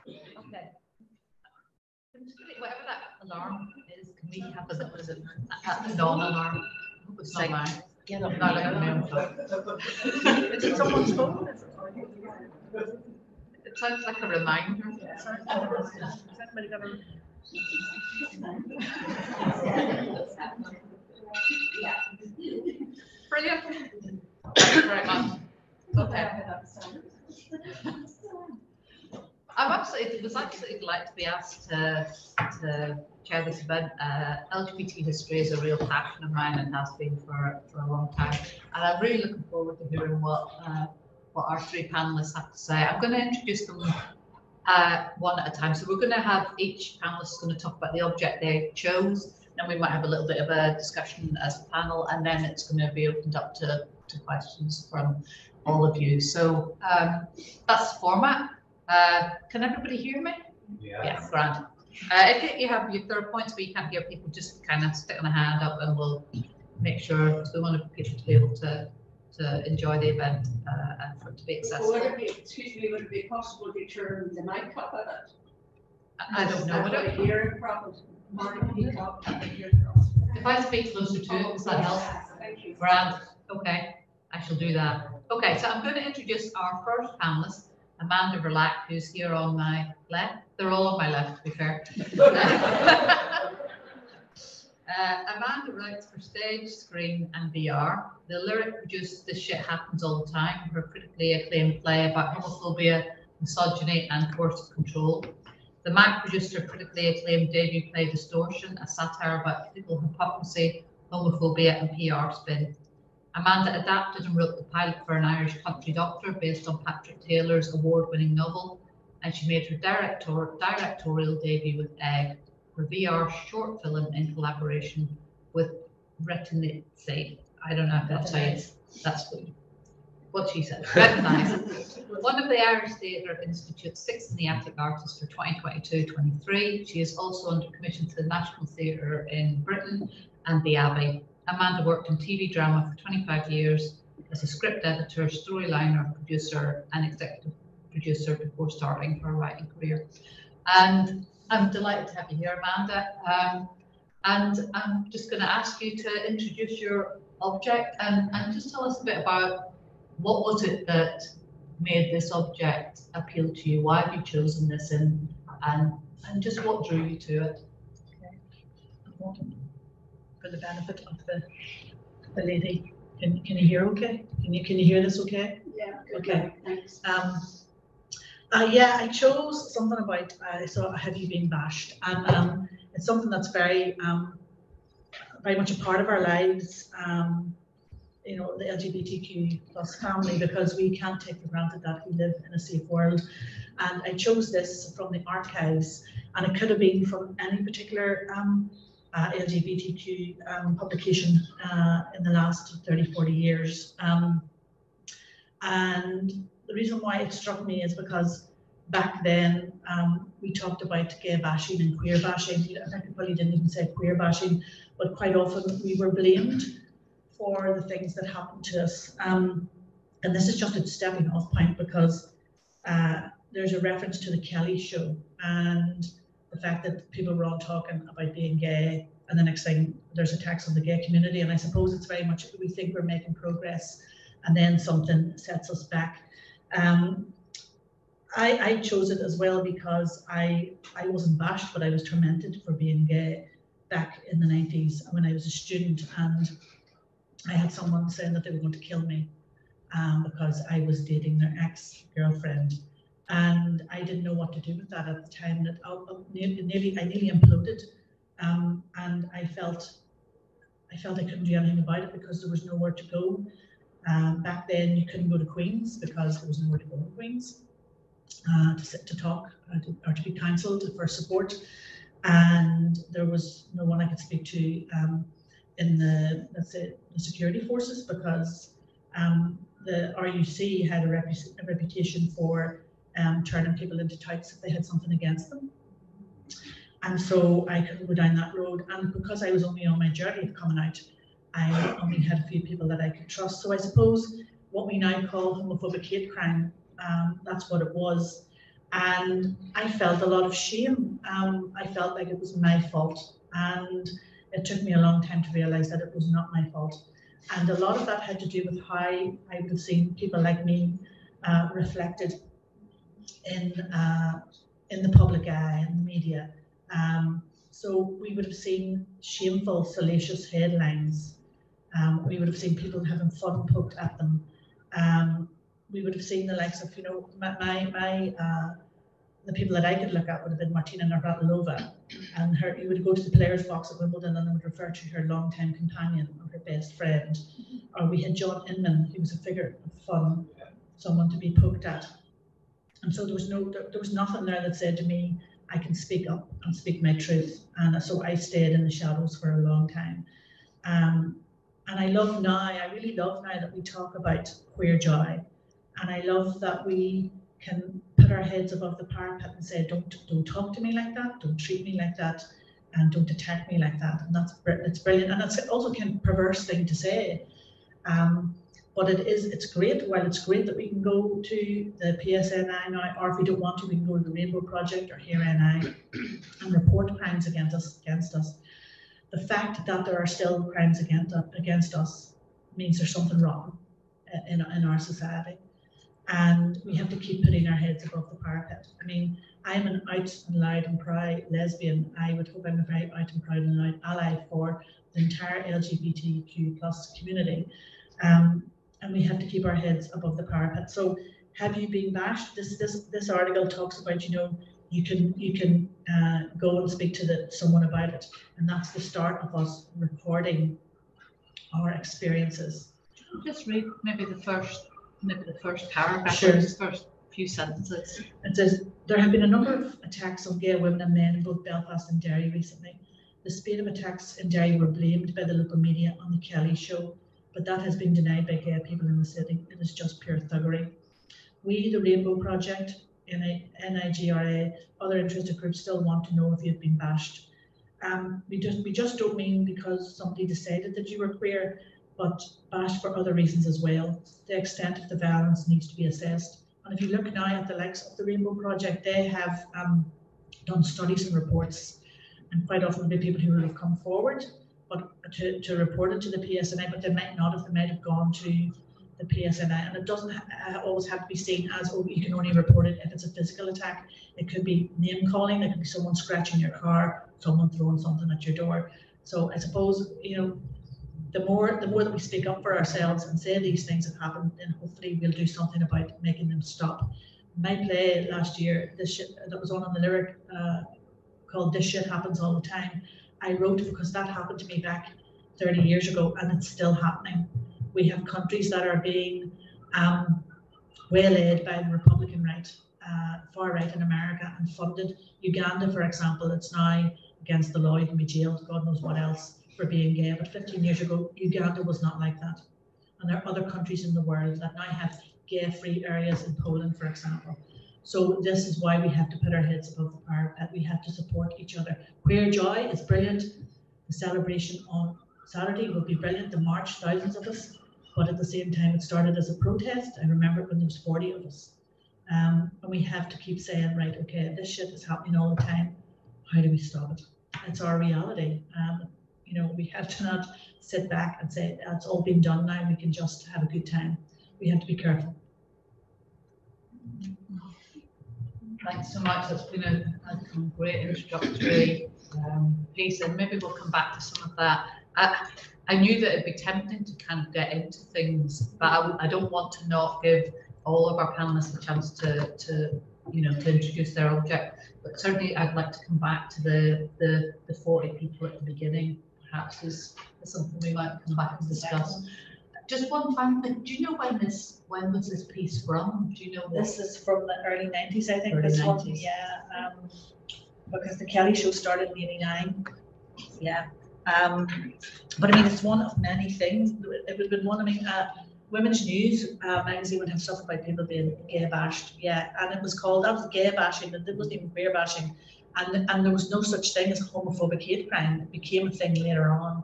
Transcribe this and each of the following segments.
Okay. Whatever that alarm is, can we have a what is it? A non-alarm. It's not mine. Get up. Not like my own phone. Is it someone's phone? It sounds like a reminder. Is anybody got a... Brilliant. Thank you very much. Okay. I was absolutely delighted to be asked to chair this event. LGBT history is a real passion of mine and has been for a long time. And I'm really looking forward to hearing what our three panelists have to say. I'm going to introduce them one at a time. So we're going to have each panelist going to talk about the object they chose. Then we might have a little bit of a discussion as a panel, and then it's going to be opened up to questions from all of you. So that's the format. Can everybody hear me? Yeah. Yeah, grand. If you have your third points where you can't hear people, just kind of stick on a hand up and we'll make sure, because we want people to be able to enjoy the event and for it to be accessible. Would it be possible to turn the mic up at it? I don't know. Would it hear properly? If I speak closer to it, does that help? Thank you. Grand. Okay, I shall do that. Okay, so I'm going to introduce our first panelist, Amanda Verlaque, who's here on my left. They're all on my left, to be fair. Amanda writes for stage, screen, and VR. The lyric produced This Shit Happens All the Time, her critically acclaimed play about homophobia, misogyny, and coercive control. The Mac produced her critically acclaimed debut play Distortion, a satire about political hypocrisy, homophobia, and PR spin. Amanda adapted and wrote the pilot for An Irish Country Doctor based on Patrick Taylor's award-winning novel, and she made her directorial debut with Egg, her VR short film in collaboration with Retinizzi. I don't know if that's how it's, that's what she said. Retinizzi. One of the Irish Theatre Institute's 6 in the Attic artists for 2022-23. She is also under commission to the National Theatre in Britain and the Abbey. Amanda worked in TV drama for 25 years as a script editor, storyliner, producer, and executive producer before starting her writing career. And I'm delighted to have you here, Amanda. And I'm just going to ask you to introduce your object and just tell us a bit about what was it that made this object appeal to you? Why have you chosen this, and just what drew you to it? Okay. For the benefit of the lady, can you hear okay? Can you hear this okay? Yeah. Okay. Thanks. Yeah, I chose something about Have You Been Bashed? And it's something that's very much a part of our lives. You know, the LGBTQ plus family, because we can't take for granted that we live in a safe world. And I chose this from the archives, and it could have been from any particular LGBTQ publication in the last 30, 40 years. And the reason why it struck me is because back then we talked about gay bashing and queer bashing. I think we probably didn't even say queer bashing, but quite often we were blamed for the things that happened to us. And this is just a stepping off point, because there's a reference to the Kelly show and the fact that people were all talking about being gay, and the next thing there's attacks on the gay community. And I suppose it's very much, we think we're making progress and then something sets us back. I chose it as well because I wasn't bashed, but I was tormented for being gay back in the 90s when I was a student, and I had someone saying that they were going to kill me because I was dating their ex-girlfriend, and I didn't know what to do with that at the time. That I nearly imploded, and I felt I couldn't do anything about it because there was nowhere to go. Back then, you couldn't go to Queen's because there was nowhere to go in Queen's to talk or to be counselled for support, and there was no one I could speak to in the, let's say, the security forces, because the RUC had a reputation for turning people into touts if they had something against them. And so I couldn't go down that road. And because I was only on my journey of coming out, I only had a few people that I could trust. So I suppose what we now call homophobic hate crime, that's what it was. And I felt a lot of shame. I felt like it was my fault, and it took me a long time to realize that it was not my fault. And a lot of that had to do with how I would have seen people like me reflected in the public eye, in the media. So we would have seen shameful, salacious headlines. We would have seen people having fun poked at them. We would have seen the likes of, you know, the people that I could look at would have been Martina Navratilova, and her. You would go to the players' box at Wimbledon and they would refer to her longtime companion or her best friend. Or we had John Inman, who was a figure of fun, someone to be poked at. And so there was nothing there that said to me, I can speak up and speak my truth. And so I stayed in the shadows for a long time. And I love now, I really love now that we talk about queer joy. And I love that we can put our heads above the parapet and say, don't talk to me like that, don't treat me like that, and don't attack me like that. And it's brilliant. And it's also kind of perverse thing to say. But it's great. Well, it's great that we can go to the PSNI now, or if we don't want to, we can go to the Rainbow Project or Here NI and report crimes against us. The fact that there are still crimes against us means there's something wrong in our society. And we have to keep putting our heads above the parapet. I mean, I'm an out and loud and proud lesbian. I would hope I'm a very out and proud and loud ally for the entire LGBTQ plus community. And we have to keep our heads above the parapet. So have you been bashed? This article talks about, you know, you can go and speak to someone about it. And that's the start of us recording our experiences. Just read maybe the first paragraph, sure. Or the first few sentences. It says, there have been a number of attacks on gay women and men in both Belfast and Derry recently. The spate of attacks in Derry were blamed by the local media on the Kelly show, but that has been denied by gay people in the city. It is just pure thuggery. We, the Rainbow Project, NIGRA, other interested groups still want to know if you've been bashed. We just don't mean because somebody decided that you were queer, but bashed for other reasons as well. The extent of the violence needs to be assessed. And if you look now at the likes of the Rainbow Project, they have done studies and reports, and quite often there'll be people who will have come forward but to report it to the PSNI, but they might not have. They might have gone to the PSNI, and it doesn't always have to be seen as, oh, you can only report it if it's a physical attack. It could be name calling, it could be someone scratching your car, someone throwing something at your door. So I suppose, you know, the more that we speak up for ourselves and say these things have happened, then hopefully we'll do something about making them stop. My play last year, that was on the lyric called "This Shit Happens All the Time," I wrote because that happened to me back 30 years ago, and it's still happening. We have countries that are being waylaid by the Republican right, far right in America, and funded. Uganda, for example, it's now against the law. You can be jailed, God knows what else, for being gay. But 15 years ago, Uganda was not like that. And there are other countries in the world that now have gay-free areas, in Poland, for example. So this is why we have to put our heads above the parapet. We have to support each other. Queer Joy is brilliant. The celebration on Saturday will be brilliant. The march, thousands of us. But at the same time, it started as a protest. I remember when there was 40 of us. And we have to keep saying, right, okay, this shit is happening all the time. How do we stop it? It's our reality. You know, we have to not sit back and say, it's all been done now, we can just have a good time. We have to be careful. Thanks so much. That's been a great introductory piece, and maybe we'll come back to some of that. I knew that it'd be tempting to kind of get into things, but I don't want to not give all of our panelists a chance to introduce their object. But certainly, I'd like to come back to the 40 people at the beginning. Perhaps is something we might come back and discuss. Just one final thing. Do you know when was this piece from? Do you know? This is from the early 90s, I think. Early this 90s. One, yeah. Because the Kelly show started in '89. Yeah. But I mean, it's one of many things. It would have been one. I mean, Women's News magazine would have stuff about people being gay bashed. Yeah, and it was called, that was gay bashing, and it wasn't even queer bashing. And there was no such thing as homophobic hate crime. It became a thing later on.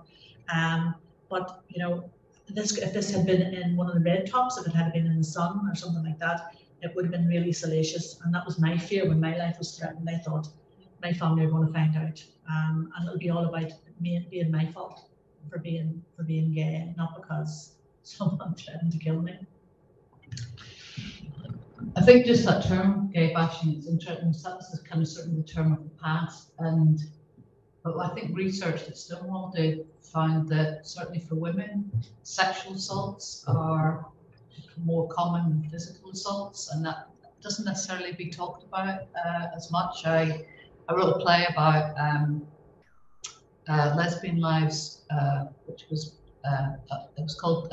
But you know, if this had been in one of the red tops, if it had been in the Sun or something like that, it would have been really salacious. And that was my fear when my life was threatened. I thought my family are going to find out, and it'll be all about me being my fault for being gay, not because someone threatened to kill me. I think just that term, gay bashing, it's interesting. That's kind of certainly the term of the past. But I think research that Stonewall did found that certainly for women, sexual assaults are more common than physical assaults, and that doesn't necessarily be talked about as much. I wrote a play about lesbian lives, which was it was called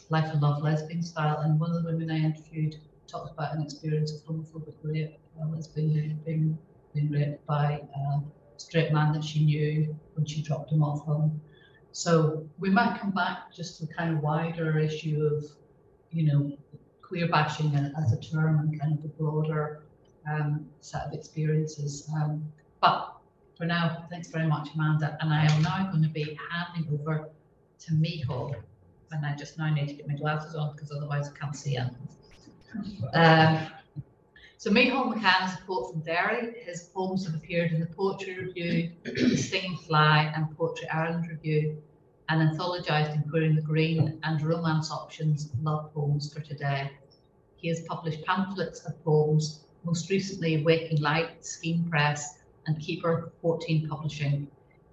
Life and Love Lesbian Style, and one of the women I interviewed talked about an experience of homophobic rape, a lesbian who had been raped by a straight man that she knew when she dropped him off home. So we might come back just to the kind of wider issue of, you know, queer bashing as a term and kind of the broader set of experiences. But for now, thanks very much, Amanda. And I am now going to be handing over to Mícheál, and I just now need to get my glasses on because otherwise I can't see it. So Mícheál McCann is a poet from Derry. His poems have appeared in the Poetry Review, the Stinging Fly and Poetry Ireland Review, and anthologised in Queer in the Green and Romance Options Love Poems for Today. He has published pamphlets of poems, most recently Waking Light, Scheme Press, and Keeper 14 Publishing.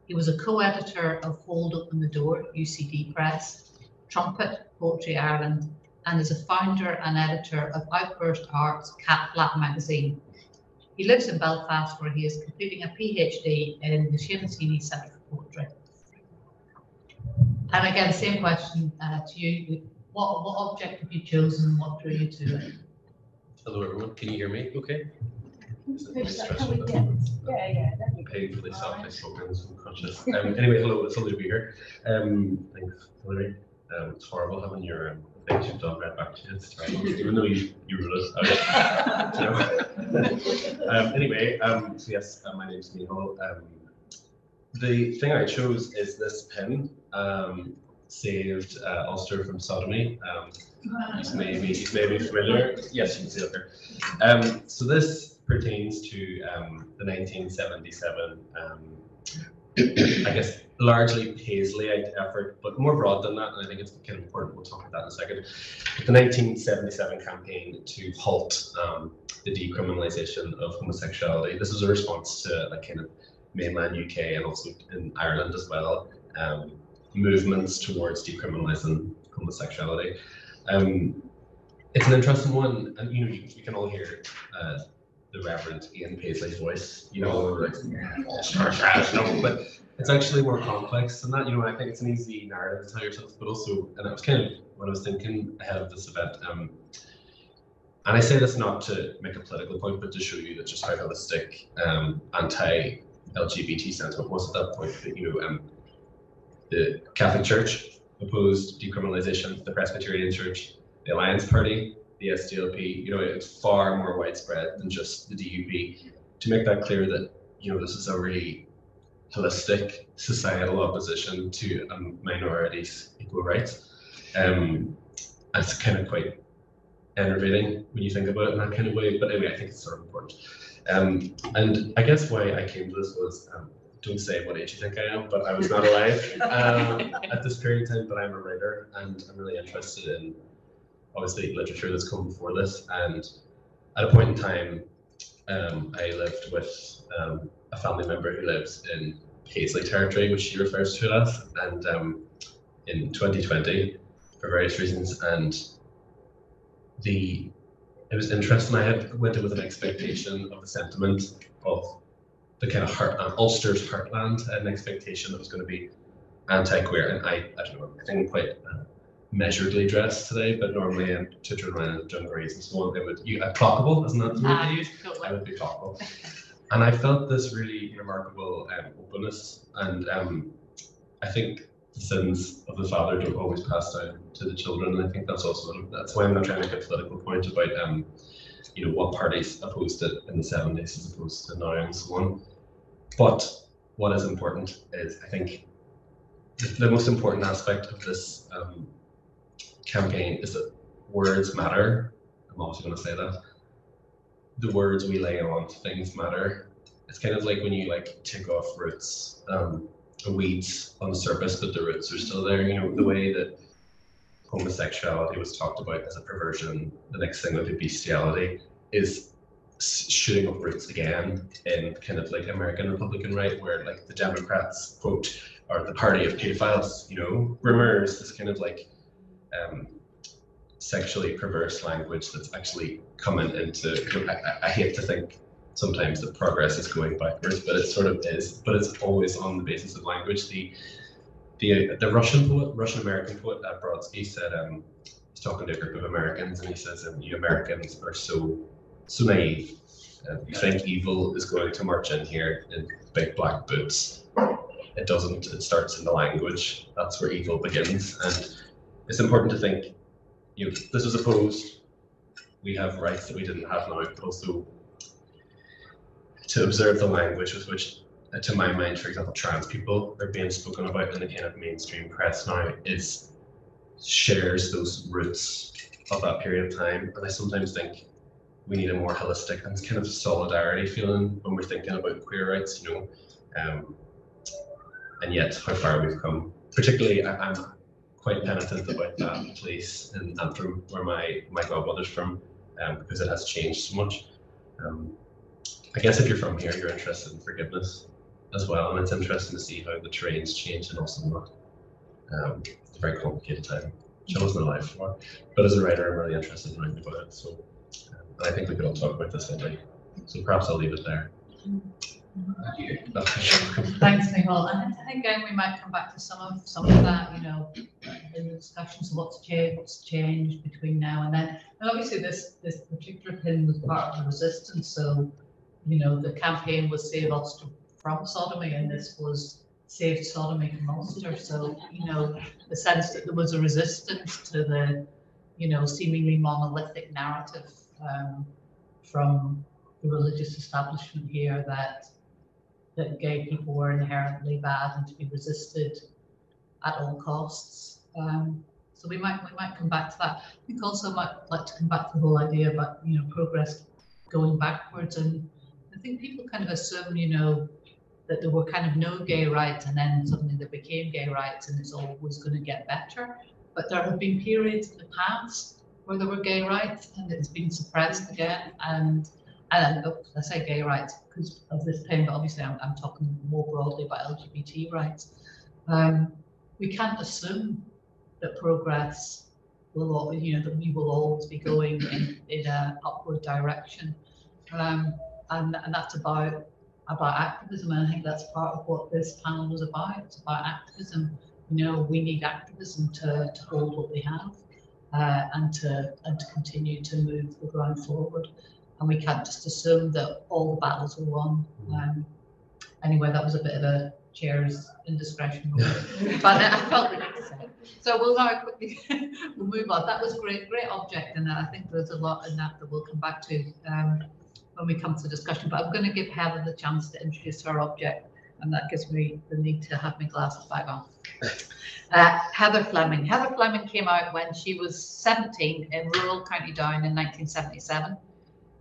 He was a co-editor of Hold Open the Door, UCD Press, Trumpet, Poetry Ireland, and is a founder and editor of Outburst Art's Cat Flap magazine. He lives in Belfast, where he is completing a PhD in the Shamasini Centre for Poetry. And again, same question to you. What object have you chosen and what drew you to it? Hello everyone, can you hear me okay? Yeah. Painfully softly spoken, so unconscious. Anyway, hello, it's lovely to be here. Thanks, Hilary. It's horrible having your things you've done right back to you. It's terrible, even though you ruled us out. Anyway, so yes, my name's Mícheál. The thing I chose is this pin, saved Ulster from sodomy. He's maybe familiar. Yes, you can see it there. So this pertains to the 1977, I guess, largely Paisleyite effort, but more broad than that, and I think it's kind of important. We'll talk about that in a second. But the 1977 campaign to halt the decriminalisation of homosexuality. This was a response to like kind of mainland UK and also in Ireland as well, movements towards decriminalising homosexuality. It's an interesting one, and you know you can all hear the Reverend Ian Paisley's voice, you know, like, but it's actually more complex than that. You know, I think it's an easy narrative to tell yourself, but also, and it was kind of what I was thinking ahead of this event. And I say this not to make a political point, but to show you that just how holistic anti-LGBT sentiment was at that point. That, you know, the Catholic Church opposed decriminalisation, the Presbyterian Church, the Alliance Party, the SDLP, you know, it's far more widespread than just the DUP. To make that clear that, you know, this is a really holistic societal opposition to minorities' equal rights. It's kind of quite enervating when you think about it in that kind of way, but anyway, I think it's sort of important. And I guess why I came to this was, don't say what age you think I am, but I was not alive at this period of time, but I'm a writer and I'm really interested in obviously literature that's come before this. And at a point in time, I lived with a family member who lives in Paisley territory, which she refers to it as, and in 2020 for various reasons. And it was interesting. I went in with an expectation of the sentiment of the kind of Ulster's heartland, an expectation that was going to be anti-queer, and I don't know, I think I'm quite measuredly dressed today, but normally in children around dungarees and so on, they would clockable, isn't that the word they use? I would be clockable. And I felt this really remarkable openness, and I think the sins of the father don't always pass down to the children, and I think that's why I'm not trying to make a political point about you know, what parties opposed it in the 70s as opposed to now and so on. But what is important is, I think, the most important aspect of this campaign is that words matter, I'm obviously going to say that. The words we lay on things matter. It's kind of like when you like take off roots, weeds on the surface, but the roots are still there. You know, the way that homosexuality was talked about as a perversion, the next thing would be bestiality, is shooting up roots again in kind of like American Republican right, where like the Democrats, quote, are the party of pedophiles, you know, rumors, this kind of like sexually perverse language that's actually coming into, you know, I hate to think sometimes that progress is going backwards, but it sort of is, but it's always on the basis of language. The Russian American poet Brodsky said, he's talking to a group of Americans, and he says, you Americans are so naive. You think evil is going to march in here in big black boots. It doesn't. It starts in the language. That's where evil begins. And it's important to think, you know, this was opposed. We have rights that we didn't have now. Also, to observe the language with which, to my mind, for example, trans people are being spoken about in the kind of mainstream press now, shares those roots of that period of time. And I sometimes think we need a more holistic and kind of solidarity feeling when we're thinking about queer rights, you know, and yet how far we've come. Particularly, I'm quite penitent about that place in Antrim, where my godmother's from, because it has changed so much. I guess if you're from here, you're interested in forgiveness as well, and it's interesting to see how the terrain's changed and also not. It's a very complicated time, which I wasn't alive for, but as a writer, I'm really interested in writing about it. So, and I think we could all talk about this all day. So perhaps I'll leave it there. Thank you. Thanks, Mícheál. And I think again we might come back to some of that, you know, in the discussions of what's changed between now and then. And obviously this particular pin was part of the resistance. So, you know, the campaign was Save Ulster from Sodomy, and this was Save Sodomy from Ulster. So, you know, the sense that there was a resistance to the, you know, seemingly monolithic narrative from the religious establishment here that gay people were inherently bad and to be resisted at all costs. So we might come back to that. I think also might like to come back to the whole idea about, you know, progress going backwards. And I think people kind of assume, you know, that there were kind of no gay rights and then suddenly there became gay rights and it's always going to get better. But there have been periods in the past where there were gay rights and it's been suppressed again. And I say gay rights because of this pain, but obviously I'm talking more broadly about LGBT rights. We can't assume that progress will, you know, that we will always be going in an upward direction. And that's about activism, and I think that's part of what this panel was about. It's about activism. You know, we need activism to hold what we have and to continue to move the ground forward. And we can't just assume that all the battles were won. Anyway, that was a bit of a chair's indiscretion, but I felt the need to say it. So we'll now quickly we'll move on. That was great object, and I think there's a lot in that we'll come back to when we come to the discussion. But I'm going to give Heather the chance to introduce her object, and that gives me the need to have my glasses back on. Heather Fleming. Heather Fleming came out when she was 17 in rural County Down in 1977.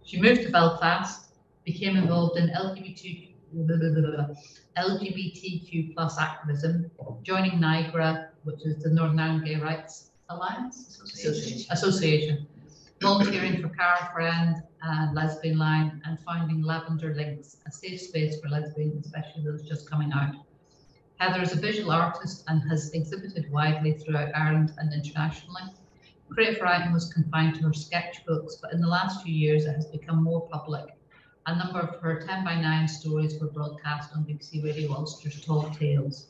She moved to Belfast, became involved in LGBTQ plus activism, joining NIGRA, which is the Northern Ireland Gay Rights Alliance Association, volunteering for Cara Friend and Lesbian Line, and founding Lavender Links, a safe space for lesbians, especially those just coming out. Heather is a visual artist and has exhibited widely throughout Ireland and internationally. Creative writing was confined to her sketchbooks, but in the last few years it has become more public. A number of her 10:9 stories were broadcast on BBC Radio Ulster's Tall Tales.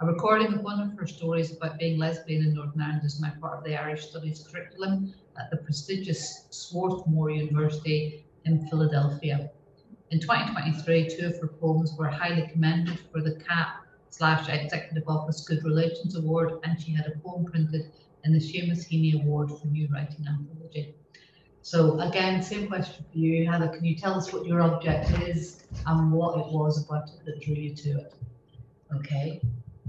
A recording of one of her stories about being lesbian in Northern Ireland is now part of the Irish Studies curriculum at the prestigious Swarthmore University in Philadelphia. In 2023, 2 of her poems were highly commended for the CAP/Executive Office Good Relations Award, and she had a poem printed in the Seamus Heaney Award for New Writing Anthology. So again, same question for you, Heather. Can you tell us what your object is and what it was about it that drew you to it? Okay.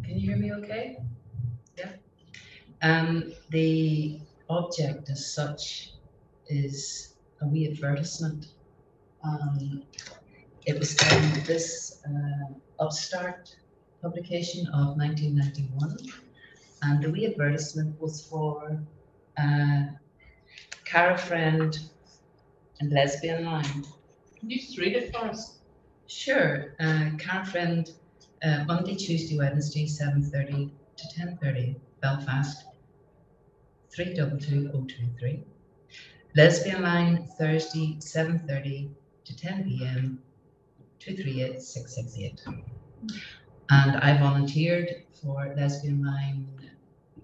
Can you hear me okay? Yeah. The object as such is a wee advertisement. It was in this upstart publication of 1991, and the wee advertisement was for Cara Friend and Lesbian Line. Can you just read it for us? Sure. Cara Friend, Monday, Tuesday, Wednesday, 7:30 to 10:30, Belfast, 322023. Lesbian Line, Thursday, 7:30 to 10 p.m, 238-668. And I volunteered for Lesbian Line.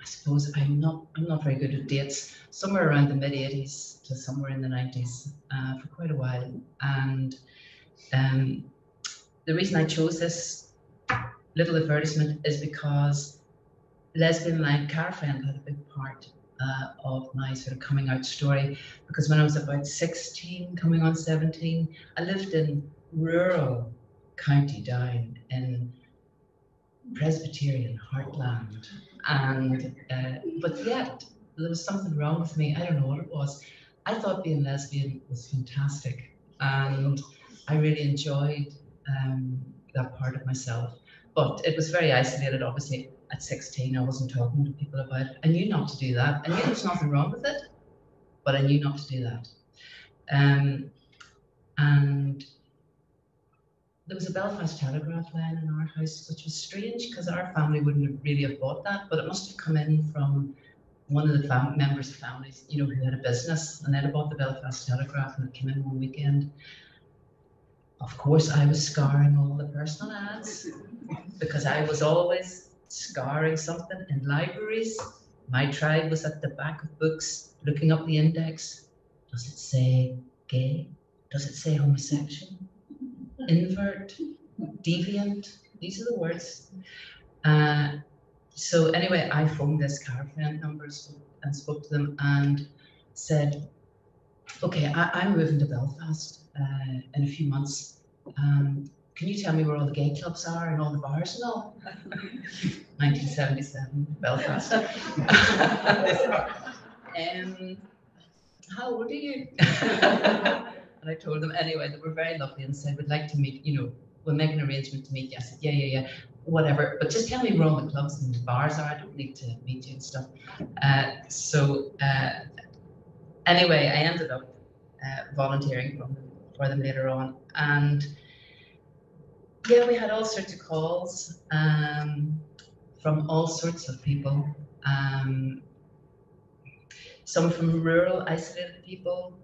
I suppose I'm not very good at dates. Somewhere around the mid-80s to somewhere in the 90s for quite a while. And the reason I chose this little advertisement is because Lesbian Line Cara Friend had a big part of my sort of coming out story, because when I was about 16, coming on 17, I lived in rural County Down in Presbyterian heartland, and but yet there was something wrong with me. I don't know what it was. I thought being lesbian was fantastic, and I really enjoyed that part of myself. But it was very isolated, obviously. At 16, I wasn't talking to people about it. I knew not to do that. I knew there was nothing wrong with it, but I knew not to do that. And there was a Belfast Telegraph line in our house, which was strange because our family wouldn't have really have bought that, but it must have come in from one of the members of families, you know, who had a business, and then I bought the Belfast Telegraph, and it came in one weekend. Of course, I was scouring all the personal ads because I was always scouring something in libraries. My tribe was at the back of books, looking up the index. Does it say gay? Does it say homosexual? Invert? Deviant? These are the words. So anyway, I phoned this Cara Friend number and spoke to them and said, okay, I'm moving to Belfast in a few months. Can you tell me where all the gay clubs are and all the bars and all? 1977, Belfast. How old are you? And I told them, anyway, they were very lovely and said, we'd like to meet, you know, we'll make an arrangement to meet you. I said, yeah, whatever. But just tell me where all the clubs and the bars are. I don't need to meet you and stuff. Anyway, I ended up volunteering for them later on. And yeah, we had all sorts of calls from all sorts of people. Some from rural, isolated people.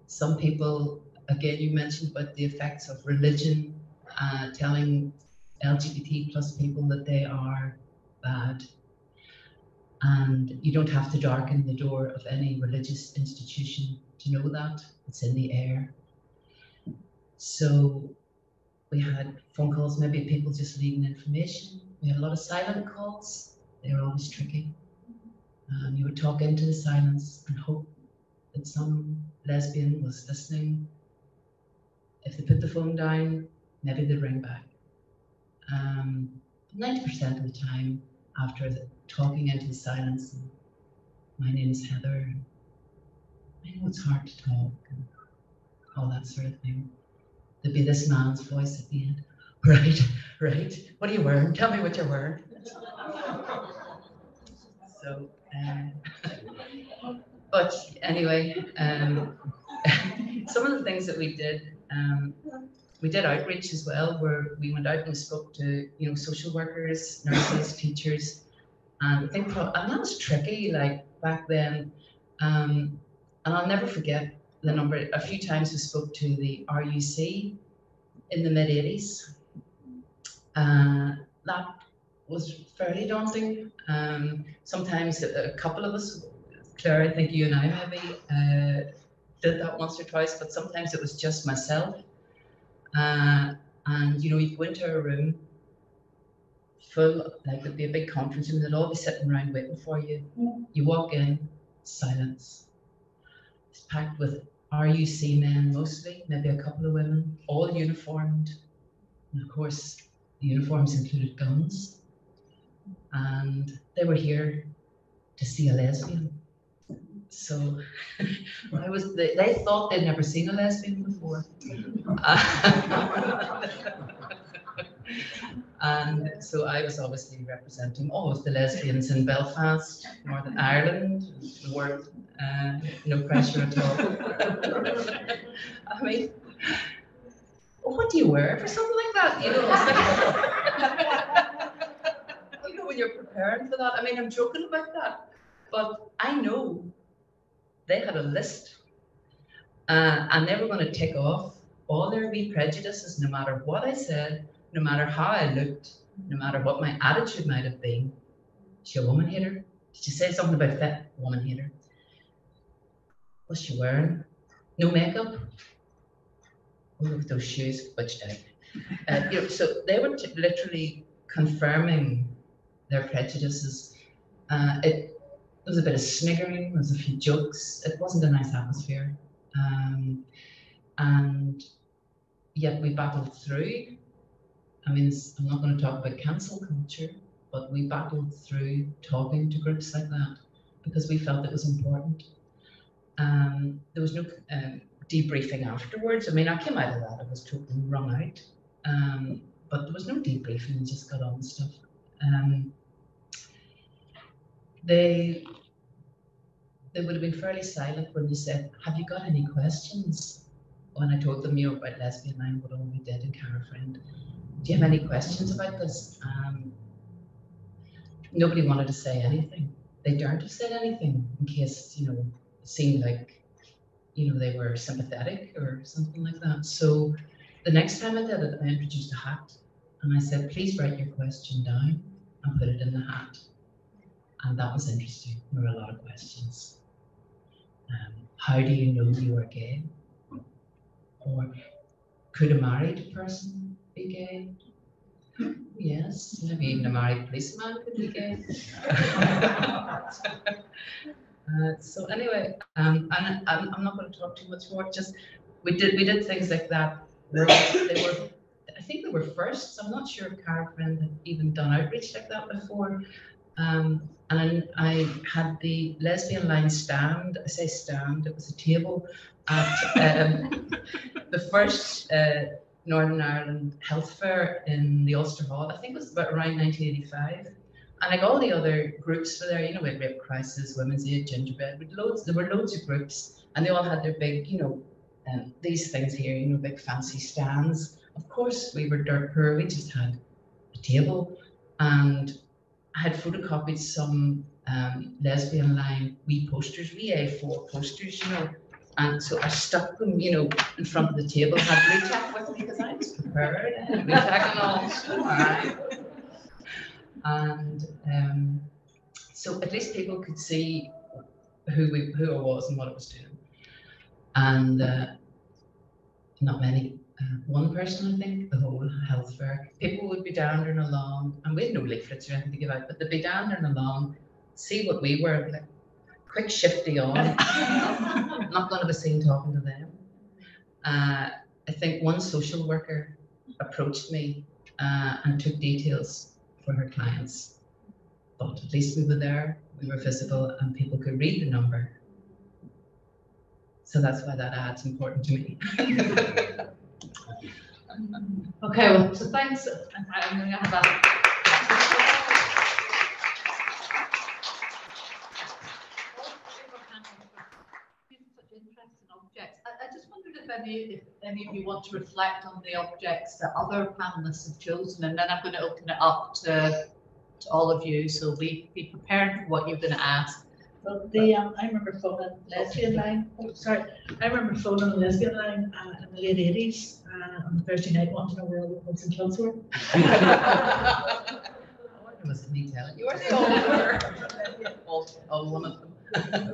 Some people, again, you mentioned about the effects of religion, telling LGBT plus people that they are bad. And you don't have to darken the door of any religious institution to know that. It's in the air. So we had phone calls, maybe people just leaving information. We had a lot of silent calls. They were always tricky. You would talk into the silence and hope that some lesbian was listening. If they put the phone down, maybe they'd ring back. 90% of the time, after talking into the silence, my name is Heather, and I know it's hard to talk, and all that sort of thing. There'd be this man's voice at the end. Right. What are you wearing? Tell me what you're wearing. So, but anyway, some of the things that we did outreach as well, where we went out and spoke to, you know, social workers, nurses, teachers, and I think, and that was tricky, like back then. And I'll never forget the number. A few times we spoke to the RUC in the mid-80s. That was fairly daunting. Sometimes a couple of us, Claire, I think you and I maybe did that once or twice, but sometimes it was just myself. And you know, you go into a room full, like there'd be a big conference room, they'd all be sitting around waiting for you. You walk in, silence. It's packed with RUC men mostly, maybe a couple of women, all uniformed. And of course, the uniforms included guns. And they were here to see a lesbian. So they thought they'd never seen a lesbian before. And so I was obviously representing all of the lesbians in Belfast, Northern Ireland. The word, no pressure at all. I mean, what do you wear for something like that? You know, it's like, you know, when you're preparing for that. I mean, I'm joking about that, but I know they had a list, and they were going to tick off all their wee prejudices, no matter what I said, no matter how I looked, no matter what my attitude might have been. Is she a woman hater? Did she say something about that woman hater? What's she wearing? No makeup? Oh, look at those shoes, butched out. You know, so they were literally confirming their prejudices. It was a bit of sniggering, there was a few jokes. It wasn't a nice atmosphere. And yet we battled through. I mean, I'm not going to talk about cancel culture, but we battled through talking to groups like that because we felt it was important. There was no debriefing afterwards. I mean, I came out of that, I was totally wrung out, but there was no debriefing, we just got on with stuff. They would have been fairly silent when you said, have you got any questions? When I told them, you know, about Lesbian Line, what all we did in Cara Friend. Do you have any questions about this? Nobody wanted to say anything. They daren't have said anything in case, you know, it seemed like, you know, they were sympathetic or something like that. So the next time I did it, I introduced a hat and I said, please write your question down and put it in the hat. And that was interesting. There were a lot of questions. How do you know you are gay? Or could a married person be gay? Yes, maybe even a married policeman could be gay. So anyway, and I'm not going to talk too much more. Just we did things like that. I think they were firsts. I'm not sure if Cara Friend had even done outreach like that before. And I had the Lesbian Line stand. I say stand. It was a table at the first Northern Ireland Health Fair in the Ulster Hall. I think it was about around 1985. And like all the other groups were there, you know, we had Rape Crisis, Women's Aid, Gingerbread, there were loads of groups, and they all had their big, you know, these things here, you know, big fancy stands. Of course, we were dirt poor, we just had a table, and I had photocopied some Lesbian Line wee posters, wee A4 posters, you know, and so I stuck them, you know, in front of the table, had blue tack with me because I was prepared, I had blue tack and all, so, all right. And so at least people could see who I was and what I was doing. And not many, one person, I think, the whole health fair, people would be dandering along, and we had no leaflets or anything to give out, but they'd be dandering along, see what we were, like, quick shifty on, not going to be seen talking to them. I think one social worker approached me and took details for her clients, but at least we were there, we were visible, and people could read the number. So that's why that ad's important to me. Okay, well, so thanks. I'm going to have a such interesting objects. I just wondered if any of you want to reflect on the objects that other panelists have chosen, and then I'm going to open it up to all of you. So be prepared for what you're going to ask. Well, I remember phoning Lesbian Line. Oh, sorry, I remember phoning Lesbian Line in the late 80s on the Thursday night, wanting to know where all the pubs and clubs were. I wonder was it Mícheál? You were the old one of them.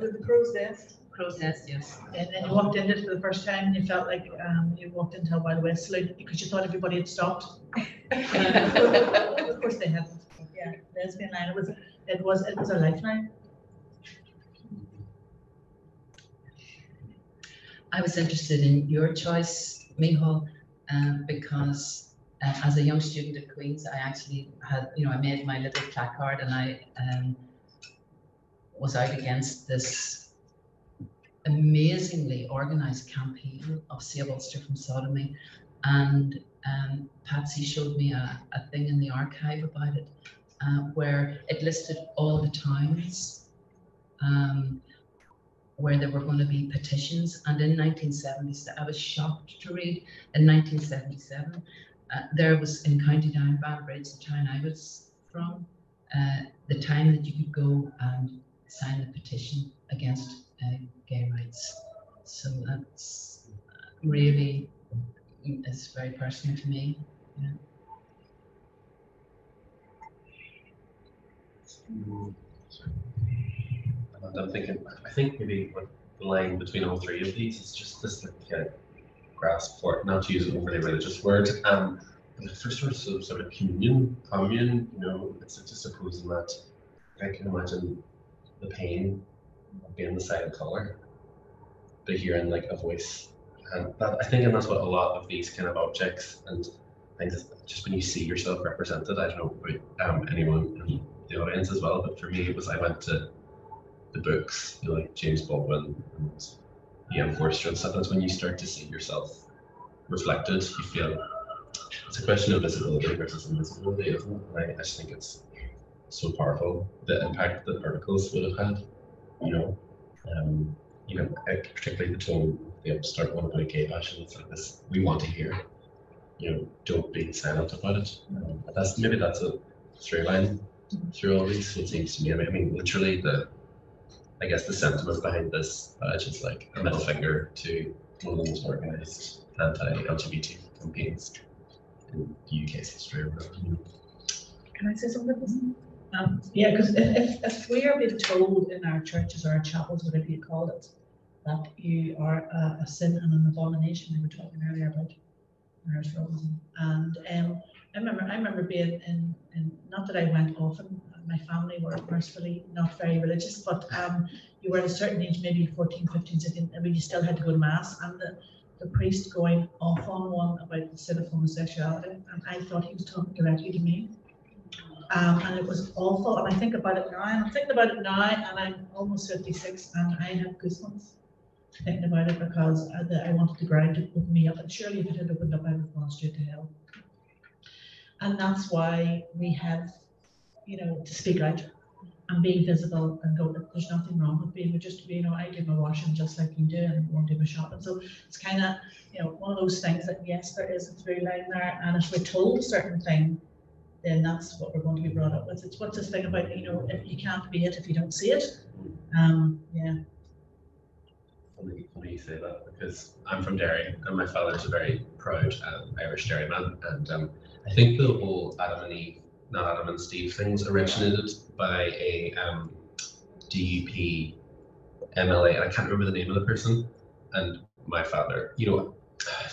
With the crow's nest. Crow's Nest, yes. And then you walked into it for the first time and you felt like you walked into a Wild West saloon because you thought everybody had stopped. Of course they hadn't. Yeah, Lesbian Line. It was a lifeline. I was interested in your choice, Mícheál, because as a young student at Queen's, I actually had, you know, I made my little placard and I was out against this amazingly organised campaign of Save Ulster from Sodomy, and Patsy showed me a thing in the archive about it, where it listed all the towns where there were going to be petitions. And in 1977, I was shocked to read, in 1977, there was in County Down, Banbridge, the town I was from, the time that you could go and sign the petition against gay rights. So that's really, is very personal to me. Yeah. And I'm thinking, I think maybe what the line between all three of these is just this like grasp for it, not to use an overly religious word. But the first one is sort of commune, you know, it's just supposing that I can imagine the pain of being the silent caller, but hearing like a voice. And that, I think, and that's what a lot of these kind of objects and things, just when you see yourself represented, I don't know about anyone in the audience as well, but for me it was, I went to the books, you know, like James Baldwin and E.M. Forster and stuff. That's when you start to see yourself reflected. You feel it's a question of visibility versus invisibility, isn't it? And I just think it's so powerful, the impact that articles would have had, you know, particularly the tone the upstart one about gay passion. It's like this, we want to hear, you know, don't be silent about it. That's maybe that's a through line through all these, it seems to me. I mean, literally I guess the sentiment behind this badge is like a middle finger to one of the most organised anti-LGBT campaigns in the UK's history. Can I say something? Yeah, because if we are being told in our churches or our chapels, whatever you call it, that you are a sin and an abomination, we were talking earlier about marriage feminism, and I remember being in not that I went often. My family were mercifully not very religious, but you were at a certain age, maybe 14, 15, 16, I mean, you still had to go to mass, and the priest going off on one about the sin of homosexuality, and I thought he was talking directly to me. And it was awful, and I think about it now, and I'm thinking about it now, and I'm almost 56, and I have goosebumps thinking about it, because I wanted the ground to open me up, and surely if it had opened up, I would have gone straight to hell. And that's why we have, you know, to speak out and be visible and go, there's nothing wrong with being, just, you know, I do my washing just like you do and won't do my shopping. So it's kind of, you know, one of those things that, yes, there is a through line there, and if we're told a certain thing, then that's what we're going to be brought up with. It's what's this thing about, you know, if you can't be it if you don't see it. Yeah. Funny you say that, because I'm from Derry and my father's a very proud Irish dairyman, and I think the whole Adam and Eve, not Adam and Steve things originated by a DUP MLA, and I can't remember the name of the person. And my father, you know,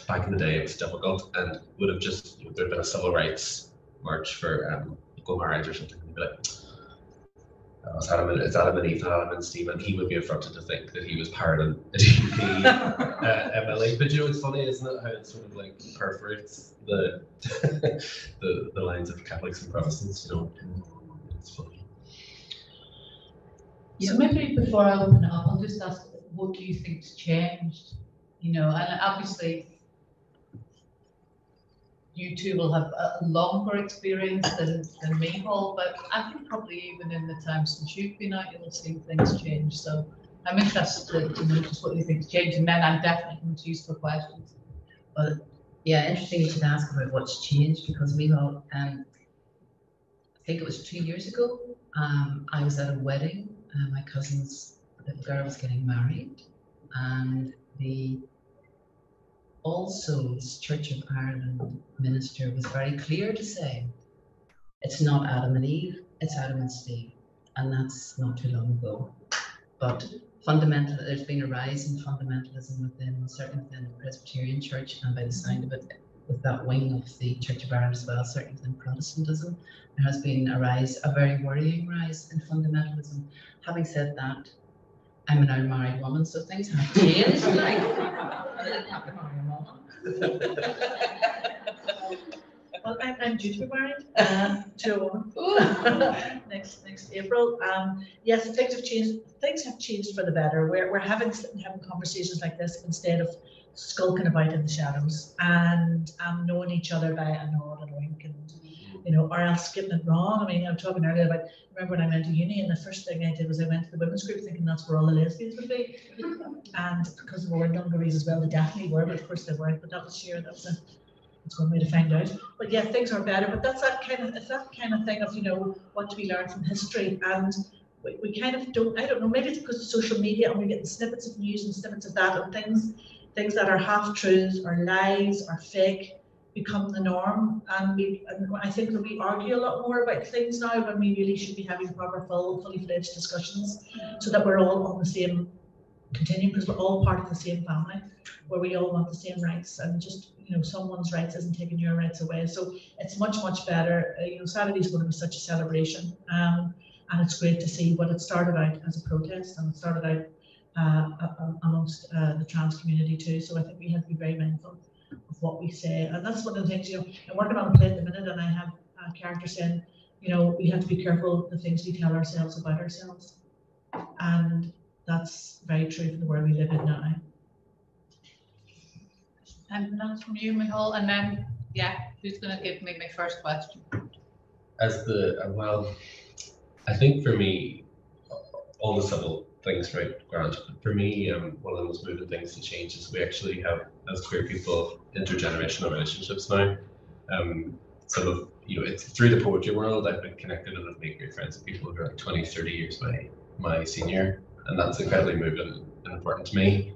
back in the day it was difficult, and would have just, you know, there'd been a civil rights march for equal marriage or something, and he'd be like, it's Adam and Eve, not Adam and Steve, and he would be affronted to think that he was pardoning a DUP MLA. But you know, it's funny, isn't it, how it sort of like perforates the the lines of Catholics and Protestants, you know. It's funny. So maybe before I open it up, I'll just ask, what do you think's changed? You know, and obviously you two will have a longer experience than Mícheál, but I think probably even in the time since you've been out, you'll have seen things change. So I'm interested to know just what you think's changed, and then I'm definitely going to use for questions. Well, yeah, interesting you should ask about what's changed, because Mícheál, I think it was 2 years ago, I was at a wedding, my cousin's little girl was getting married, and the All Souls Church of Ireland minister was very clear to say, it's not Adam and Eve, it's Adam and Steve. And that's not too long ago. But there's been a rise in fundamentalism certainly within the Presbyterian Church, and by the sound of it, with that wing of the Church of Ireland as well, certainly within Protestantism, there has been a very worrying rise in fundamentalism. Having said that, I'm an unmarried woman, so things have changed. Like, I didn't have to marry a mom. Well, I'm due to be married to a woman next April. Yes, things have changed. Things have changed for the better. We're having conversations like this instead of skulking about in the shadows and knowing each other by a nod and a wink, and or else getting it wrong. I mean, I'm talking earlier about, remember when I went to uni and the first thing I did was I went to the women's group thinking that's where all the lesbians would be, and because we were in dungarees as well, they definitely were, but of course they weren't. But that was sheer. It's one way to find out. But yeah, things are better. But that's that kind of thing of what do we learn from history, and we kind of don't. I don't know. Maybe it's because of social media and we're getting snippets of news and snippets of that, and things that are half truths or lies or fake become the norm. And I think that we argue a lot more about things now when we really should be having proper, fully fledged discussions, so that we're all on the same continuum, because we're all part of the same family, where we all want the same rights, and just someone's rights isn't taking your rights away. So it's much better. Saturday's going to be such a celebration, and it's great to see. But it started out as a protest, and it started out amongst the trans community too. So I think we have to be very mindful of what we say, and that's one of the things. I'm working on a play at the minute, and I have a character saying, we have to be careful the things we tell ourselves about ourselves, and that's very true for the world we live in now. And that's from you, Mícheál, and then who's going to give me my first question? I think for me, all the subtle things, right, Grant. For me, one of the most moving things to change is we actually have, as queer people, intergenerational relationships now. It's through the poetry world. I've been connected and I've made great friends with people who are like 20, 30 years my senior, and that's incredibly moving and important to me.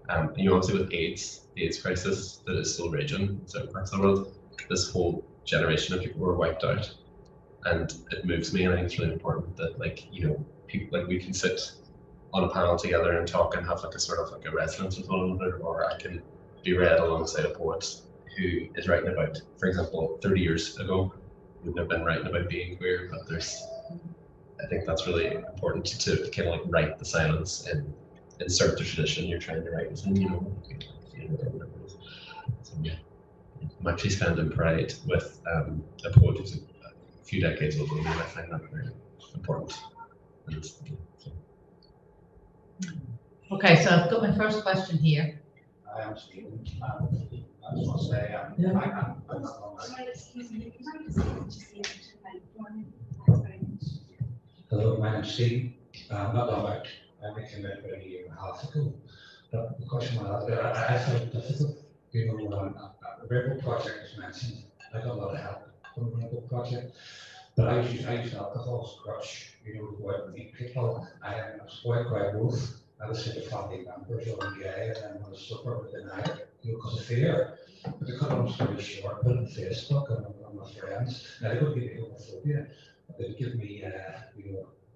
Obviously with the AIDS crisis that is still raging in certain parts of the world, this whole generation of people were wiped out, and it moves me, and I think it's really important that people we can sit on a panel together and talk and have a resonance with one another, or I can be read alongside a poet who is writing about, for example, 30 years ago, wouldn't have been writing about being queer, but I think that's really important to kind of write the silence and insert the tradition you're trying to write within, whatever it is. So yeah, I'm actually spending Pride with a poet who's a few decades older than me. I find that very important. Okay, so I've got my first question here. I am Stephen. I just want to say, I'm not long. Hello, my name's Stephen. I'm not long out. I became about a year and a half ago. But the question I found it difficult. The Rainbow Project was mentioned. I got a lot of help from the Rainbow Project. But I used alcohol as a crutch, to go out and meet people. I was quite both. I was saying to family members or gay, and then when I was sober with deny it, because of fear. But to cut a long story short, put it on Facebook and on my friends, and they would give me homophobia. They would give me,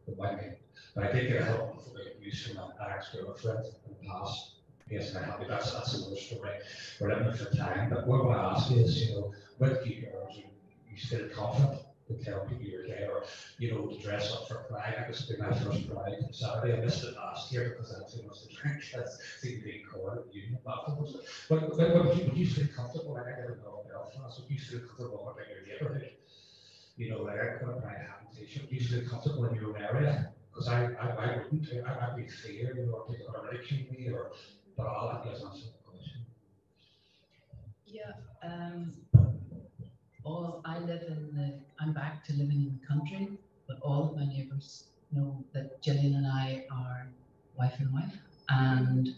the money. But I did get help with abuse from an ex-girlfriend in the past. Yes, and I'm happy that's another story. We're living for time. But what I want to ask you is, with you girls, you still confident to tell people you're gay, or to dress up for Pride? I guess it'll be my first Pride on Saturday. I missed it last year because I had too much to drink. That's seemed to be called at the union afterwards. But would you feel comfortable? Like I live in Belfast. Would you feel comfortable about your neighbourhood? I put a Pride hat and t-shirt. Would you feel comfortable in your own area? Because I wouldn't. I'd be fear, people are ridicule me, but I'll have to answer the question. Yeah. I'm back to living in the country, but all of my neighbours know that Gillian and I are wife and wife, and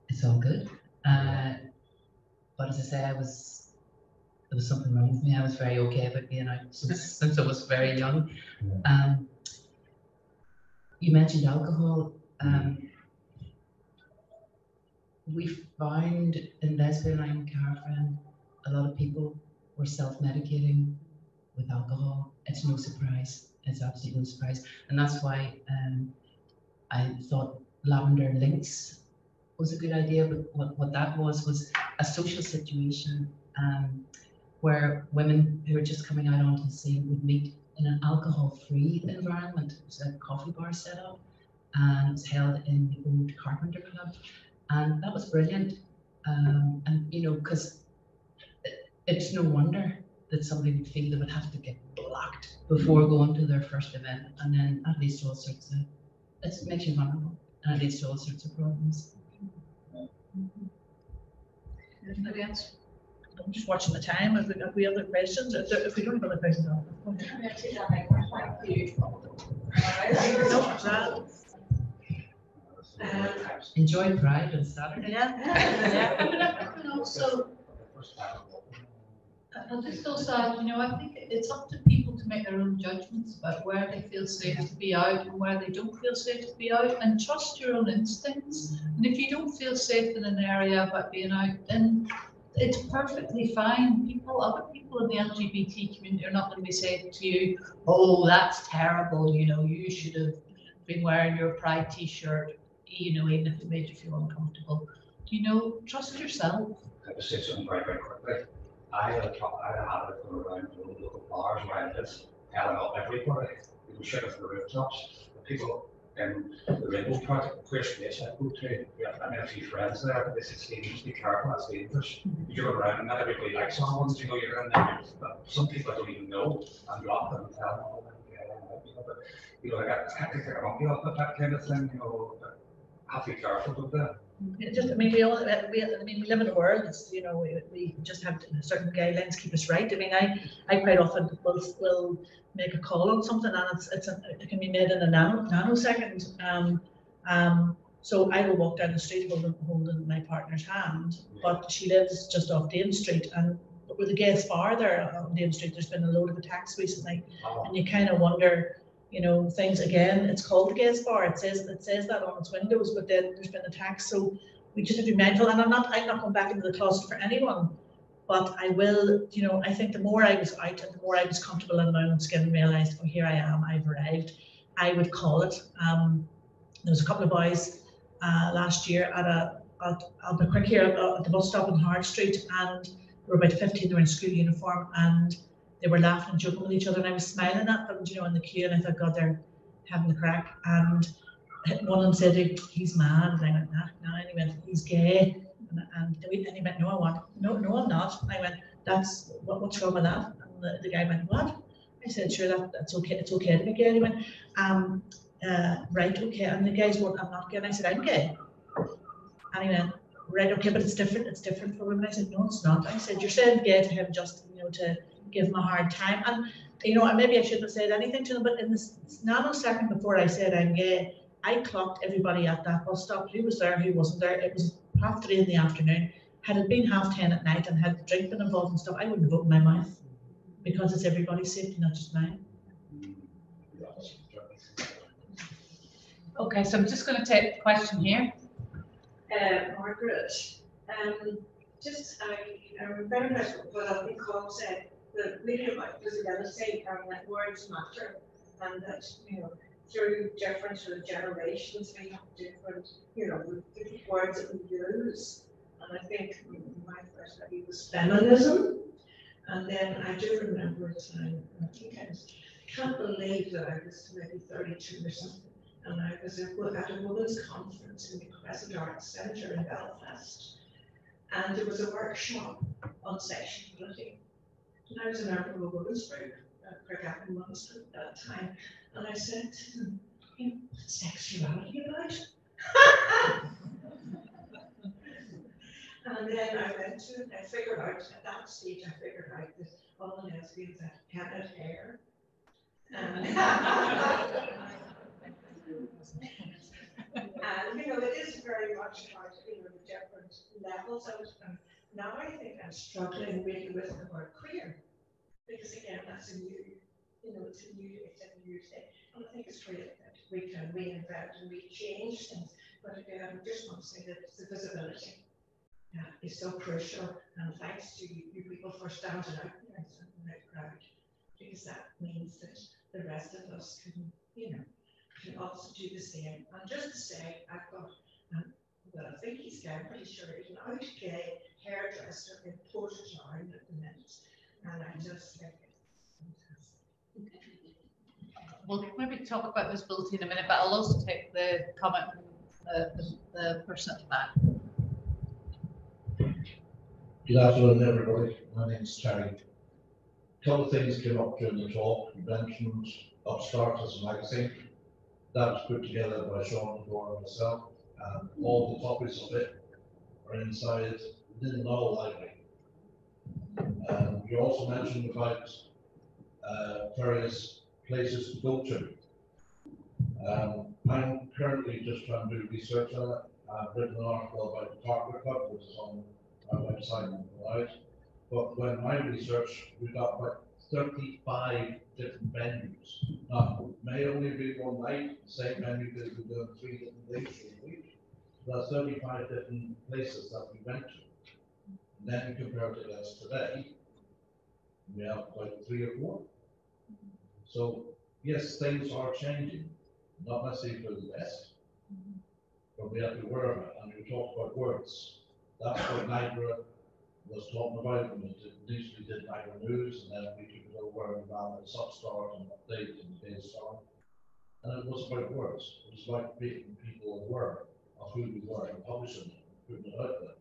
it's all good. But as I say, there was something wrong with me. I was very okay about being out since I was very young. You mentioned alcohol. We found in Lesbian Line Caravan, a lot of people were self-medicating with alcohol. It's no surprise. It's absolutely no surprise. And that's why I thought Lavender Links was a good idea. But what that was a social situation where women who are just coming out onto the scene would meet in an alcohol-free environment. It was a coffee bar set up, and it was held in the old Carpenter Club. And that was brilliant. Because it's no wonder that somebody would feel they would have to get blocked. before going to their first event, and then it leads to all sorts of, it makes you vulnerable, and it leads to all sorts of problems. Anybody else? I'm just watching the time. Have we other questions? If we don't have other questions, I'll. Enjoy Pride on Saturday. Yeah. And also, I'll just also add, I think it's up to people to make their own judgments about where they feel safe to be out and where they don't feel safe to be out, and trust your own instincts. And if you don't feel safe in an area about being out, then it's perfectly fine. Other people in the LGBT community are not going to be saying to you, "Oh, that's terrible. You should have been wearing your Pride T-shirt, even if it made you feel uncomfortable." Trust yourself. I would say something very, very quickly. I had a habit of going around the local bars where I live, telling up everybody. We would shut it from the rooftops. The people in the Rainbow Project, Queer Space I go to, I met a few friends there, but they said, "Steve, just be careful, that's dangerous." You go around and not everybody likes someone, you're in there, but some people I don't even know, and drop them and tell them, "Oh, but I think they're wrong, that kind of thing, but have to be careful with that. We live in a world that's, we just have certain guidelines keep us right. I quite often will make a call on something, and it can be made in a nanosecond. So I will walk down the street holding my partner's hand, but she lives just off Dame Street, and with the gay bar there on Dame Street, there's been a load of attacks recently, and you kind of wonder. Things again, it's called the gays bar. It says that on its windows, but then there's been attacks. So we just have to be mindful. And I'm not going back into the closet for anyone, but I will, I think the more I was out and the more I was comfortable in my own skin and realized, oh, here I am, I've arrived, I would call it. There was a couple of boys last year I'll be quick here at the bus stop on Hard Street, and there were about 15, they were in school uniform, and they were laughing and joking with each other, and I was smiling at them, in the queue, and I thought, God, they're having the crack. And one of them said, "He's mad," and I went, "Nah," and he went, "He's gay," and he went, "No, no, I'm not." I went, "That's what's wrong with that?" And the guy went, "What?" I said, "Sure, that's okay. It's okay to be gay." And he went, "Right, okay." And the guy's going, "I'm not gay." And I said, "I'm gay." And he went, "Right, okay, but it's different. It's different for women." I said, "No, it's not." I said, "You're saying gay to him just, to give him a hard time." And maybe I shouldn't have said anything to them, but in this nanosecond before I said I'm gay, I clocked everybody at that bus stop, who was there, who wasn't there. It was 3:30 in the afternoon. Had it been 10:30 at night and had the drink been involved and stuff, I wouldn't have opened my mouth, because it's everybody's safety, not just mine. Okay, so I'm just going to take the question here. Margaret, I'm very impressed with what I think Colin said, that really about visibility and that words matter, and that, through different sort of generations, we have different, different words that we use. And I think my first idea was feminism. And then I do remember a time, I can't believe that I was maybe 32 or something, and I was at a women's conference in the Crescent Arts Centre in Belfast. And there was a workshop on sexuality. And I was a member of a women's group, Verlaque Women's Group at that time. And I said to them, "What's sexuality about?" And then I went to it, I figured out, at that stage, that all the lesbians had headed hair. And it is very much about, the different levels of it. And now I think I'm struggling really with the word queer, because again, that's a new, it's a new thing. And I think it's great that we can reinvent and rechange things. But again, I just want to say that the visibility is so crucial. And thanks to you people for standing out there and standing out proud, because that means that the rest of us can, can also do the same. And just to say, I've got, I think he's gay, I'm pretty sure he's an out gay hairdresser in Portadown at the minute. And I just think it's fantastic. We'll maybe talk about visibility in a minute, but I'll also take the comment from the person at the back. Good afternoon, everybody. My name is Terry. couple of things came up during the talk. You mentioned Upstart as a magazine. That was put together by Sean Gore and myself, and all the copies of it are inside the Novel Library. You also mentioned about various places to go to. I'm currently just trying to do research on it. I've written an article about the Target Club, which is on our website and out. But when my research, we got about 35 different venues. Now, it may only be one night, the same venue because we're doing 3 different days a week. There are 35 different places that we went to. And then we compare it against today, we have about 3 or 4. So, yes, things are changing, not necessarily for the best, but we have to be aware of it. And we talked about words. That's what Niagara was talking about when we initially did Niagara News, and then we took it over and ran it Substart and Update and Daystar. And it was about words. It was about making people aware of who we were and publishing it and putting it out there.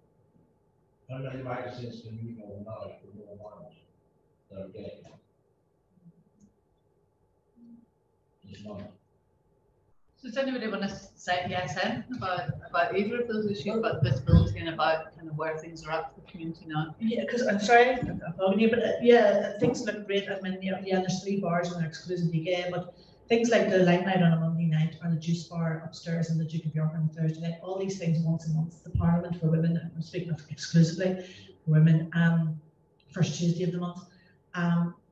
How many magazines can you know now for more miles that are gay? There's none. So does anybody want to say yes about either of those issues, about visibility and about kind of where things are at for the community now? Yeah, because I'm sorry, I'm following you, but yeah, things look great. I mean, yeah, there's 3 bars and they're exclusively gay, but things like the Limelight on a Monday night, or the Juice Bar upstairs and the Duke of York on a Thursday night, all these things once a month. The Parliament for Women, I'm speaking of exclusively for women, first Tuesday of the month,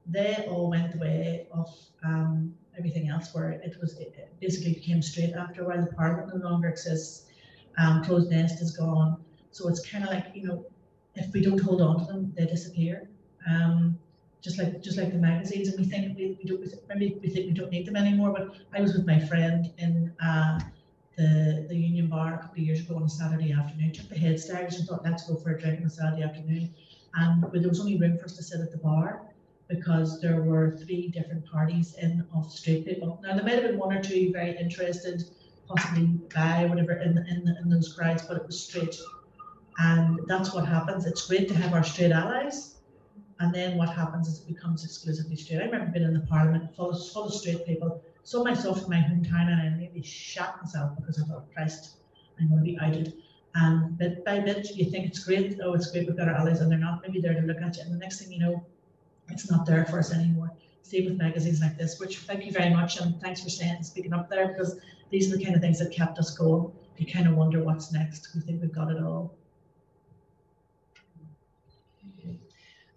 they all went the way of everything else, where it basically became straight after a while. The Parliament no longer exists, Closed Nest is gone, so it's kind of like, you know, if we don't hold on to them, they disappear. Just like the magazines, and we think we don't need them anymore. But I was with my friend in the Union Bar a couple of years ago on a Saturday afternoon, took the head start and thought, let's go for a drink on a Saturday afternoon, and there was only room for us to sit at the bar because there were 3 different parties in of straight people. Now there might have been 1 or 2 very interested, possibly bi, whatever, in those crowds, but it was straight. And that's what happens. It's great to have our straight allies, and then what happens is it becomes exclusively straight. I remember being in the Parliament full of straight people, saw myself in my hometown, and I nearly shat myself because I thought, Christ, I'm going to be outed. And bit by bit, you think it's great, oh, it's great, we've got our allies, and they're not maybe there to look at you, and the next thing you know, it's not there for us anymore. Same with magazines like this, which thank you very much, and thanks for speaking up there, because these are the kind of things that kept us going. You kind of wonder what's next. We think we've got it all.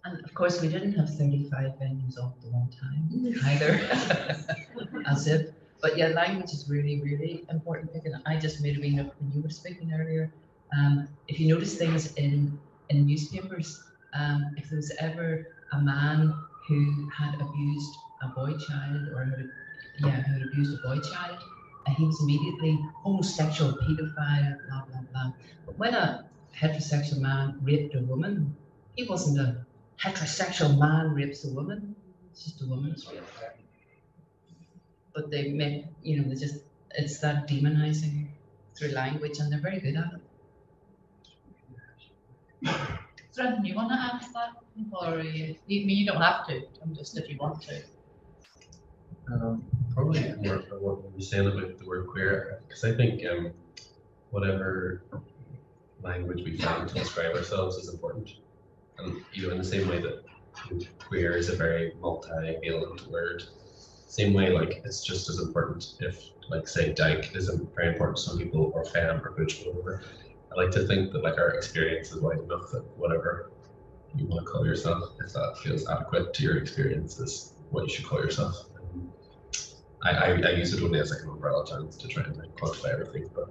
And of course, we didn't have 35 venues all at the one time either, as if. But yeah, language is really, really important. I just made a wee note when you were speaking earlier. If you notice things in newspapers, if there was ever a man who had abused a boy child, or who had abused a boy child, he was immediately homosexual, paedophile, blah blah blah. But when a heterosexual man raped a woman, he wasn't a heterosexual man rapes a woman. It's just a woman's rape. But they make, you know, it's that demonizing through language, and they're very good at it. Is there anything you want to add to that? Or you don't have to, just if you want to. Probably more of what you were saying about the word queer, because I think whatever language we find to describe ourselves is important. And you know, in the same way that queer is a very multi-valent word, same way, like, it's just as important if, like, say, dyke is very important to some people, or femme, or butch, or whatever. I like to think that, like, our experience is wide enough that whatever you want to call yourself, if that feels adequate to your experience, is what you should call yourself. I use it only as like an umbrella term to try and like quantify everything, but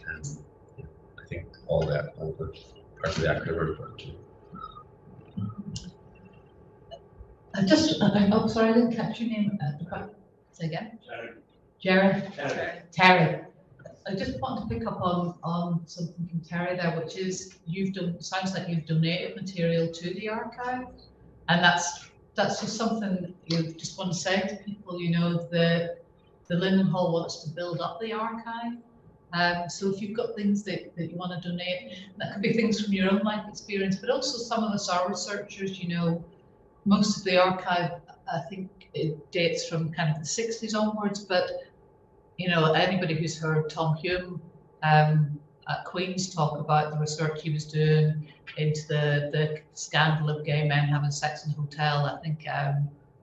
yeah, I think all the parts of the acronym are important too. Oh, sorry, I didn't catch your name. Say again. Jared. Terry. I just want to pick up on something from Terry there, which is sounds like you've donated material to the archive, and that's just something you just want to say to people. You know, the Linden Hall wants to build up the archive. So if you've got things that you want to donate, that could be things from your own life experience, but also some of us are researchers, you know, most of the archive, I think it dates from kind of the 60s onwards, but you know, anybody who's heard Tom Hume at Queen's talk about the research he was doing into the scandal of gay men having sex in a hotel, I think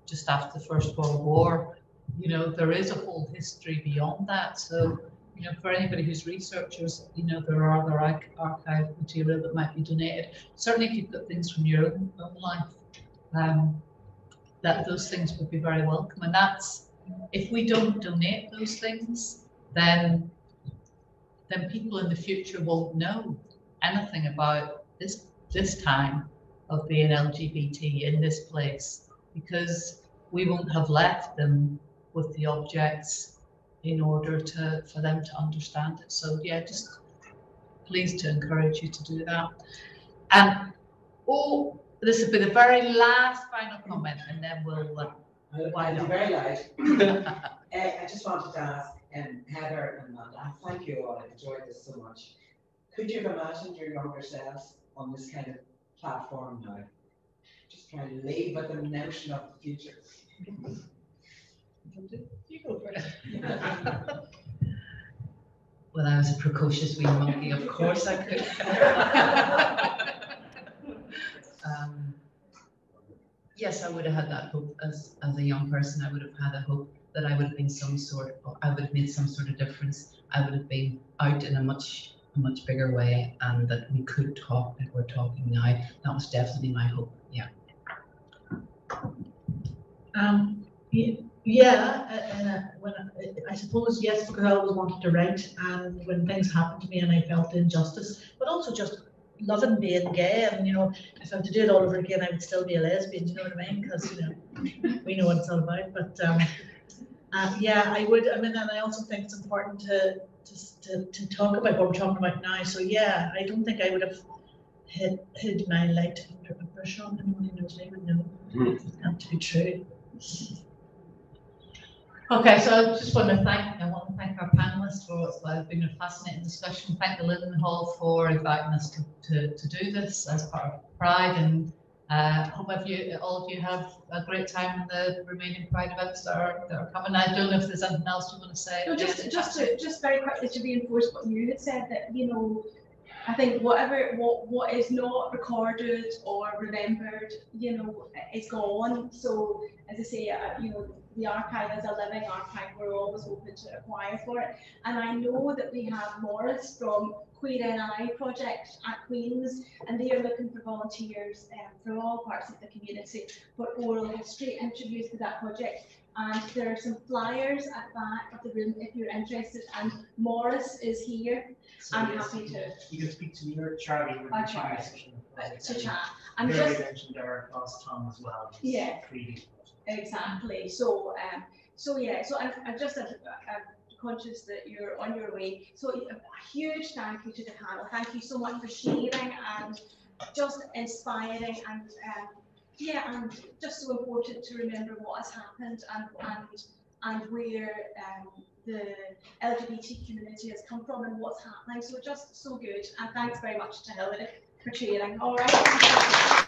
just after the First World War, you know, there is a whole history beyond that. So, you know, for anybody who's researchers, you know, there are other archive material that might be donated. Certainly if you've got things from your own life, that those things would be very welcome. And that's, if we don't donate those things, then people in the future won't know anything about this time of being LGBT in this place, because we won't have left them with the objects in order for them to understand it. So yeah, just pleased to encourage you to do that. And this will be the very last final comment, and then we'll I'll be very loud. I just wanted to ask Heather and Amanda, thank you all, I enjoyed this so much. Could you have imagined your younger selves on this kind of platform now? Just trying to leave with the notion of the future. You go for it. Well, I was a precocious wee monkey, of course I could. Yes, I would have had that hope as a young person. I would have had a hope that I would have been I would have made some sort of difference. I would have been out in a much bigger way, and that we could talk like we're talking now. That was definitely my hope. Yeah. When I suppose yes, because I always wanted to write, and when things happened to me and I felt injustice, but also just loving being gay, and you know, if I had to do it all over again, I would still be a lesbian. You know what I mean? Because you know, we know what it's all about. But yeah, I would. I mean, and I also think it's important to talk about what we're talking about now. So yeah, I don't think I would have hid my light under a bush on. Anyone who knows me would know it's not to be true. Okay, so I just want to thank our panelists for what's been a fascinating discussion. Thank the Linden Hall for inviting us to do this as part of Pride, and hope all of you have a great time in the remaining Pride events that are coming. I don't know if there's anything else you want to say. No, just very quickly to reinforce what you had said, that you know, I think what is not recorded or remembered, you know, is gone. So as I say, you know, the archive is a living archive. We're always open to acquire for it. And I know that we have Morris from Queer NI Project at Queen's, and they are looking for volunteers from all parts of the community for oral history interviews for that project. And there are some flyers at the back of the room if you're interested. And Morris is here. So I'm happy to. You can speak to me or Charlie. To chat. And just mentioned our boss Tom as well. Yeah. Exactly. So yeah. So I'm just conscious that you're on your way. So a huge thank you to the panel. Thank you so much for sharing and just inspiring and yeah, and just so important to remember what has happened and where the LGBT community has come from and what's happening. So just so good. And thanks very much to Hilary for sharing. All right.